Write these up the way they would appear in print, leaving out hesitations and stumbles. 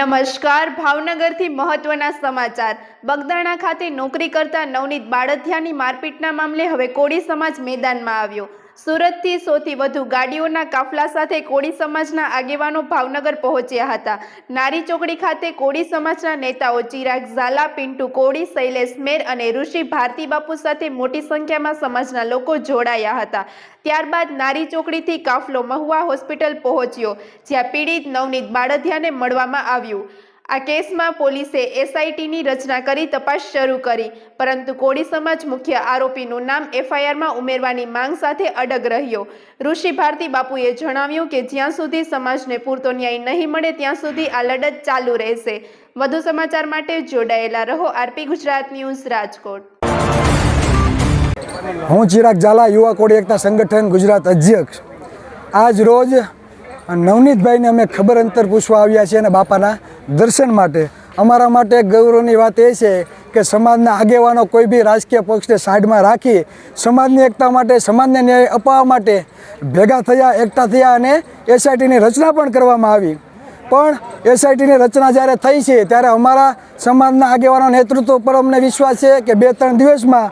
નમસ્કાર, ભાવનગરથી મહત્વના સમાચાર। બગદાણા ખાતે નોકરી કરતા નવનીત બાળથિયાની મારપીટના મામલે હવે કોળી સમાજ મેદાનમાં આવ્યો। સુરતથી 100થી વધુ ગાડીઓના કાફલા સાથે કોળી સમાજના આગેવાનો ભાવનગર પહોંચ્યા હતા। નારી ચોકડી ખાતે કોળી સમાજના નેતાઓ ચિરાગ ઝાલા, પિન્ટુ કોળી, શૈલેષ મેર અને ઋષિ ભારતી બાપુ સાથે મોટી સંખ્યામાં સમાજના લોકો જોડાયા હતા। ત્યારબાદ નારી ચોકડીથી કાફલો મહુવા હોસ્પિટલ પહોંચ્યો, જ્યાં પીડિત નવનીત બાળથિયાને મળવામાં આવ્યું। આ કેસમાં પોલીસે એસઆઈટીની રચના કરી તપાસ શરૂ કરી, પરંતુ કોળી સમાજ મુખ્ય આરોપીનું નામ એફઆઈઆરમાં ઉમેરવાની માંગ સાથે અડગ રહ્યો। ઋષિ ભારતી બાપુએ જણાવ્યું કે જ્યાં સુધી સમાજને પૂરતો ન્યાય નહીં મળે ત્યાં સુધી આ લડત ચાલુ રહેશે। વધુ સમાચાર માટે જોડાયેલા રહો આરપી ગુજરાત ન્યૂઝ રાજકોટ। હું ચિરાગ ઝાલા, યુવા કોળી એકતા સંગઠન ગુજરાત અધ્યક્ષ। આજ રોજ નવનીતભાઈને અમે ખબર અંતર પૂછવા આવ્યા છીએ અને બાપાના દર્શન માટે। અમારા માટે ગૌરવની વાત એ છે કે સમાજના આગેવાનો કોઈ બી રાજકીય પક્ષને સાઈડમાં રાખી સમાજની એકતા માટે, સમાજને ન્યાય અપાવવા માટે ભેગા થયા, એકઠા થયા અને એસઆઈટીની રચના પણ કરવામાં આવી। પણ એસઆઈટીની રચના જ્યારે થઈ છે ત્યારે અમારા સમાજના આગેવાનો નેતૃત્વ પર અમને વિશ્વાસ છે કે 2-3 દિવસમાં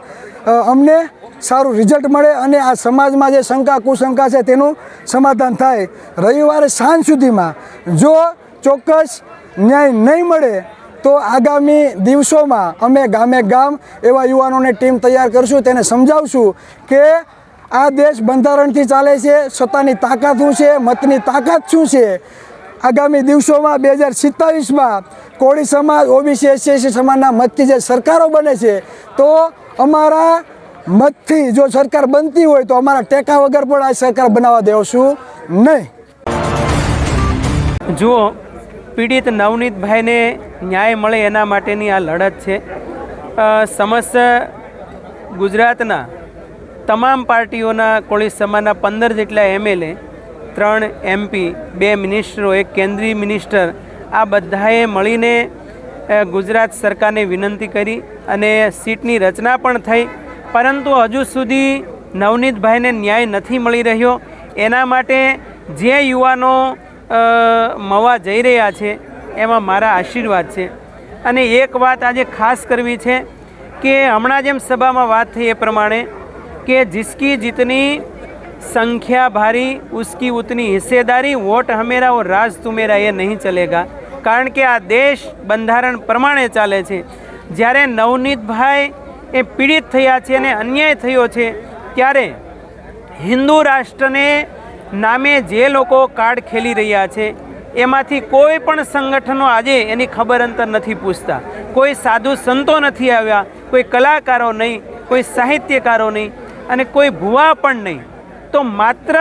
અમને સારું રિઝલ્ટ મળે અને આ સમાજમાં જે શંકા કુશંકા છે તેનું સમાધાન થાય। રવિવારે સાંજ સુધીમાં જો ચોક્કસ ન્યાય નહીં મળે તો આગામી દિવસોમાં અમે ગામે ગામ એવા યુવાનોની ટીમ તૈયાર કરશું, તેને સમજાવશું કે આ દેશ બંધારણથી ચાલે છે, સત્તાની તાકાત શું છે, મતની તાકાત શું છે। આગામી દિવસોમાં 2027માં કોળી સમાજ, ઓબીસી, એસસી સમાજના મતથી જે સરકારો બને છે તો અમારા મતથી જો સરકાર બનતી હોય તો અમારા ટેકા વગર પણ આ સરકાર બનાવવા દેવશું નહીં। જુઓ, પીડિત નવનીતભાઈને ન્યાય મળે એના માટેની આ લડત છે। સમસ્ત ગુજરાતના તમામ પાર્ટીઓના કોળી સમાજના 15 જેટલા એમએલએ, 3 એમપી, 2 મિનિસ્ટરો, 1 કેન્દ્રીય મિનિસ્ટર, આ બધાએ મળીને ગુજરાત સરકારને વિનંતી કરી અને સીટની રચના પણ થઈ, પરંતુ હજુ સુધી નવનીતભાઈને ન્યાય નથી મળી રહ્યો। એના માટે જે યુવાનો મવા જઈ રહ્યા છે એમાં મારા આશીર્વાદ છે। અને એક વાત આજે ખાસ કરવી છે કે હમણાં જેમ સભામાં વાત થઈ એ પ્રમાણે કે જિસકી જીતની સંખ્યા ભારી ઉસકી ઉતની હિસ્સેદારી, વોટ હમેરા और રાજ તુમેરા એ નહીં ચલેગા। કારણ કે આ દેશ બંધારણ પ્રમાણે ચાલે છે। જ્યારે નવનીતભાઈ એ પીડિત થયા છે અને અન્યાય થયો છે ત્યારે હિન્દુ રાષ્ટ્રને નામે જે લોકો કાર્ડ ખેલી રહ્યા છે એમાંથી કોઈ પણ સંગઠનો આજે એની ખબર અંતર નથી પૂછતા। કોઈ સાધુ સંતો નથી આવ્યા, કોઈ કલાકારો નહીં, કોઈ સાહિત્યકારો નહીં અને કોઈ ભુવા પણ નહીં। તો માત્ર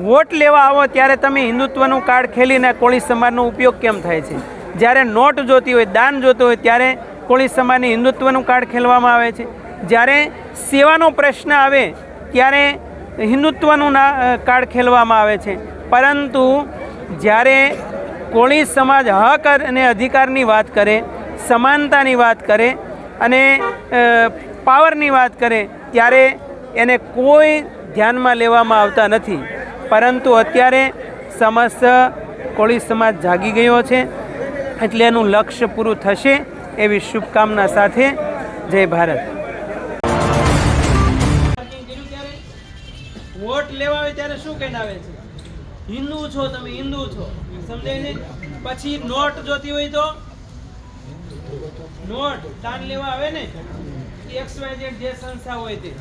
વોટ લેવા આવો ત્યારે તમે હિન્દુત્વનું કાર્ડ ખેલીને કોળી સમાજનો ઉપયોગ કેમ થાય છે? જ્યારે નોટ જોતી હોય, દાન જોતું હોય ત્યારે કોળી સમાજની હિન્દુત્વનું કાર્ડ ખેલવામાં આવે છે। જ્યારે સેવાનો પ્રશ્ન આવે ત્યારે હિન્દુત્વનું કાર્ડ ખેલવામાં આવે છે। પરંતુ જ્યારે કોળી સમાજ હક અને અધિકારની વાત કરે, સમાનતાની વાત કરે અને પાવરની વાત કરે ત્યારે એને કોઈ ધ્યાનમાં લેવામાં આવતા નથી। પરંતુ અત્યારે સમસ્ત કોળી સમાજ જાગી ગયો છે, એટલે એનું લક્ષ્ય પૂરું થશે એવી શુભકામના સાથે જય ભારત। વોટ લેવા આવે ત્યારે શું કહીને આવે છે? હિન્દુ છો તમે, હિન્દુ છો, સમજાય ને? પછી નોટ જોતી હોય તો નોટ દાન લેવા આવે ને XYZ જે સંસ્થા હોય તે,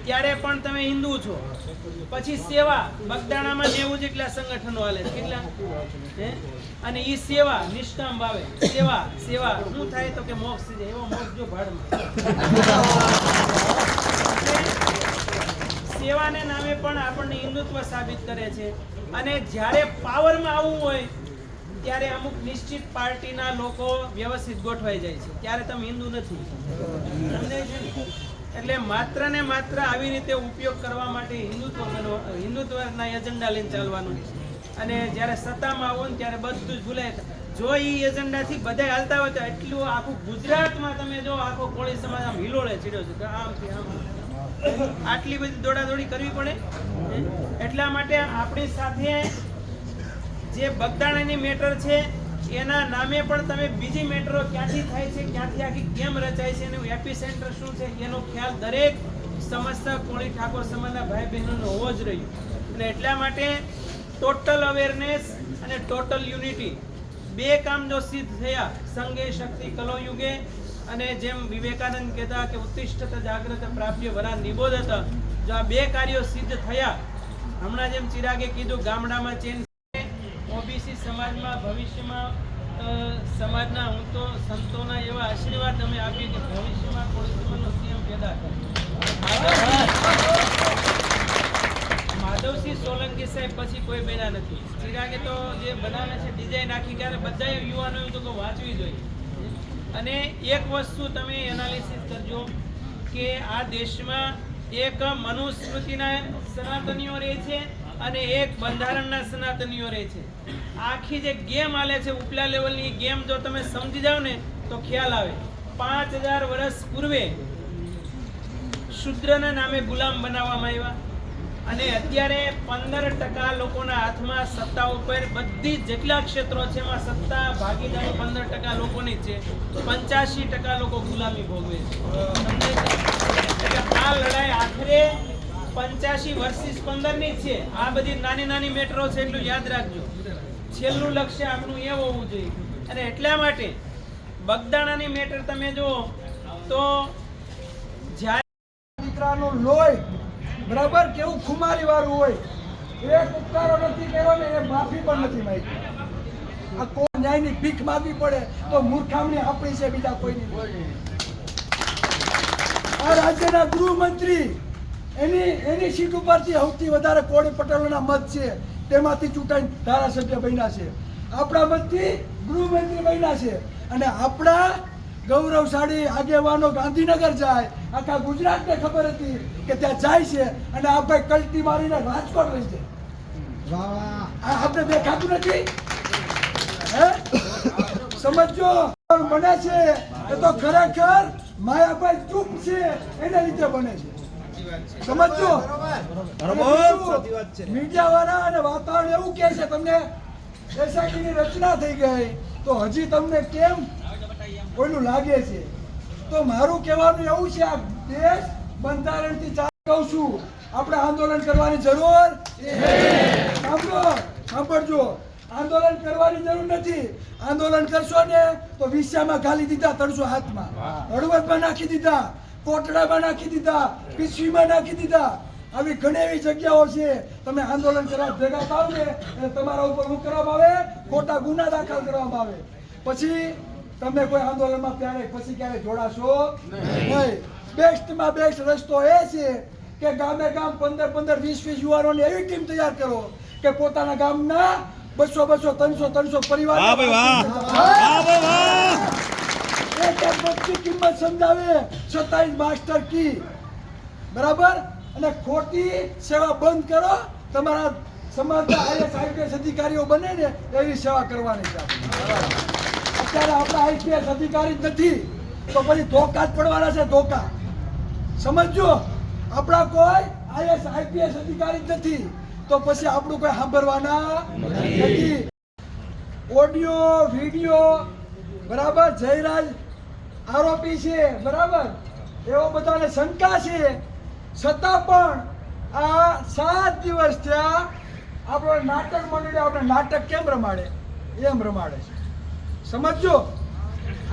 ત્યારે પણ તમે હિન્દુ છો। પછી સેવા, બગદાણામાં 90 જેટલા સંગઠનો હાલે છે, કેટલા? અને ઈ સેવા નિષ્કામ ભાવે સેવા શું થાય તો કે મોક્ષ થઈ જાય, એવો મોક્ષ જો ભાડમાં। સેવાને નામે પણ આપણને હિન્દુત્વ સાબિત કરે છે। અને જ્યારે પાવરમાં આવવું હોય ત્યારે અમુક નિશ્ચિત પાર્ટીના લોકો વ્યવસ્થિત ગોઠવાઈ જાય છે, ત્યારે તમે હિન્દુ નથી, સમજાય છે? એટલે માત્ર ને માત્ર આવી રીતે ઉપયોગ કરવા માટે હિન્દુત્વના એજન્ડા લઈને ચાલવાનું। અને જ્યારે સત્તામાં આવો ને ત્યારે બધું જ ભૂલાય। જો એ એજન્ડાથી બધા હાલતા હોય તો એટલું આખું ગુજરાતમાં તમે જો આખો કોળી સમાજ આમ હિલોળે ચીડ્યો છે, આમથી આમ આટલી બધી દોડાદોડી કરવી પડે। એટલા માટે આપણી સાથે જે બગદાણાની મેટર છે એના નામે પણ તમે બીજી મેટ્રો ક્યાંથી થાય છે, ક્યાંથી આખી કેમ રચાય છે, એનું એપી સેન્ટર શું છે, એનો ખ્યાલ દરેક સમસ્ત કોળી ઠાકોર સમાજના ભાઈ બહેનોનો હોવો જ રહ્યો. અને એટલા માટે ટોટલ અવેરનેસ અને ટોટલ યુનિટી બે કામ જો સિદ્ધ થયા, સંગે શક્તિ કલો યુગે, અને જેમ વિવેકાનંદ કહેતા કે ઉત્તિષ્ઠત જાગ્રત પ્રાપ્ય વરા નિબોધત, જો આ બે કાર્યો સિદ્ધ થયા, હમણાં જેમ ચિરાગે કીધું ગામડામાં ચેન્જ, ઓબીસી સમાજમાં ભવિષ્યમાં સમાજના હું તો સંતોના એવા આશીર્વાદ અમે આપીએ કે ભવિષ્યમાં કોળી સમાજનો સીએમ પેદા કરે. માધવસિંહ સોલંકી સાહેબ પછી કોઈ બન્યા નથી. ચિરાગે તો જે બનાવે છે ડિઝાઇન આખી, ક્યારે બધા યુવાનોએ તો વાંચવી જોઈએ. અને એક વસ્તુ તમે એનાલિસિસ કરજો કે આ દેશમાં એક મનુસ્મૃતિના સનાતનીઓ રહે છે અને એક બંધારણના સનાતનીઓ રહે છે. આખી જે ગેમ હાલે છે ઉપલા લેવલની ગેમ, જો તમે સમજી જાઓ ને તો ખ્યાલ આવે. 5000 વર્ષ પૂર્વે શુદ્રના નામે ગુલામ બનાવવામાં આવ્યા, અને અત્યારે 15% લોકોના હાથમાં સત્તા ઉપર, બધી જેટલા ક્ષેત્રો છે એમાં સત્તા ભાગીદારી 15% લોકોની છે, 85% લોકો ગુલામી ભોગવે છે. આ લડાઈ આખરે 85 વર્સિસ 15 ની છે. આ બધી નાની નાની મેટ્રો છે, એટલું યાદ રાખજો. છેલ્લું લક્ષ્ય આપણું એ હોવું જોઈએ. અને એટલા માટે બગદાણાની મેટર તમે જુઓ તો જ્યારે દીકરાનું લોહી બરાબર કેવું ખુમારી વાળું હોય, એક ઉપકારો નથી કર્યો ને એ માફી પણ નથી માંગી. આ કોઈ ન્યાયની ભીખ માંગવી પડે તો મૂર્ખામણી આપણી છે, બીજા કોઈની નહીં. આ રાજ્યના ગૃહમંત્રી એની સીટ ઉપરથી સૌથી વધારે કોળી પટેલોના મત છે, તેમાંથી ચૂંટાઈને ધારાસભ્ય બન્યા છે. આપણા મતથી ગૃહમંત્રી બન્યા છે. અને આપણા ગૌરવશાળી આગેવાનો ગાંધીનગર જાય, આખા ગુજરાતને ખબર હતી કે ત્યાં જાય છે, અને આ ભાઈ કલ્ટી મારીને રાજકોટ રહી છે. આપણે દેખાતું નથી, હે? સમજો બને છે એ તો ખરેખર માયાભાઈ ચૂપ છે એને લીધે બને છે. સમજો. મીડિયા વાળા અને વાતાવરણ એવું કહે છે તમને એસઆઈટીની રચના થઈ ગઈ, તો હજી તમને કેમ કોઈનું લાગે છે? તો મારું કહેવાનું એવું છે, આ દેશ બંધારણથી કહું છું, આપણે આંદોલન કરવાની જરૂર સાંભળજો, આંદોલન કરવાની જરૂર નથી. આંદોલન કરશો ને તો વિશ્યામાં ગાલી દીધા, 300 હાથમાં, હળવદમાં નાખી દીધા, કોટડામાં નાખી દીધા, પીછવીમાં નાખી દીધા. આવી ઘણી એવી જગ્યાઓ છે. તમે આંદોલન કરવા ભેગા થાવ ને એટલે તમારા ઉપર શું કરવામાં આવે? ખોટા ગુના દાખલ કરવામાં આવે. પછી તમે કોઈ આંદોલનમાં ક્યારે જોડાશો નહીં. બેસ્ટમાં બેસ્ટ રસ્તો એ છે કે ગામે ગામ 15-20 યુવાનોની એવી ટીમ તૈયાર કરો કે પોતાના ગામના 200, 300 પરિવાર કિંમત સમજાવે. 27 માસ્ટર કી, બરાબર. અને ખોટી સેવા બંધ કરો. તમારા સમાજના IAS અધિકારીઓ બને ને એવી સેવા કરવાની છે. અત્યારે આપણા IPS અધિકારી જ નથી તો પછી ધોકા જ પડવાના છે, ધોકા. સમજો, આપણા કોઈ IPS અધિકારી જ નથી તો પછી આપણું કોઈ સાંભળવાના નથી. ઓડિયો વિડીયો, બરાબર, જયરાજ આરોપી છે, બરાબર, એવો બધાને શંકા છે, છતાં પણ આ 7 દિવસ થયા આપણો નાટક મંડળી આપણે નાટક કેમ રમાડે એમ રમાડે છે. સમજો,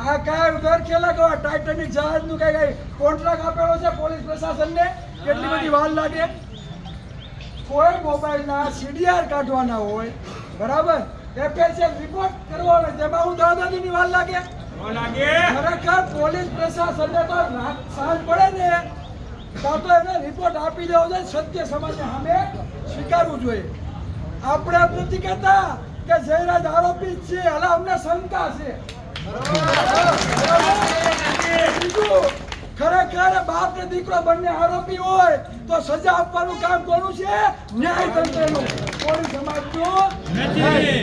આ કાંઈ ઘર ખેલા કે ટાઇટેનિક જહાજનું કઈ કોન્ટ્રાક્ટ આપેલો છે પોલીસ પ્રશાસનને, કેટલી બધી વાર લાગે. કોઈ મોબાઈલના CDR કાઢવાના હોય, બરાબર, FSL રિપોર્ટ કરવાનો, તેમાં હું દાદાજીની વાર લાગે. ખરેખર પોલીસ પ્રશાસનને તો સાંજ પડે ને તો એને રિપોર્ટ આપી દેવો જોઈએ, સત્ય સમાજને સામે સ્વીકારવું જોઈએ. આપણે એમ નથી કહેતા કે જયરાજ આરોપી છે, એટલે અમને શંકા છે. ખરેખર બાપ ને દીકરો બંને આરોપી હોય તો સજા આપવાનું કામ કોનું છે? ન્યાયતંત્રનું, કોળી સમાજનું નથી.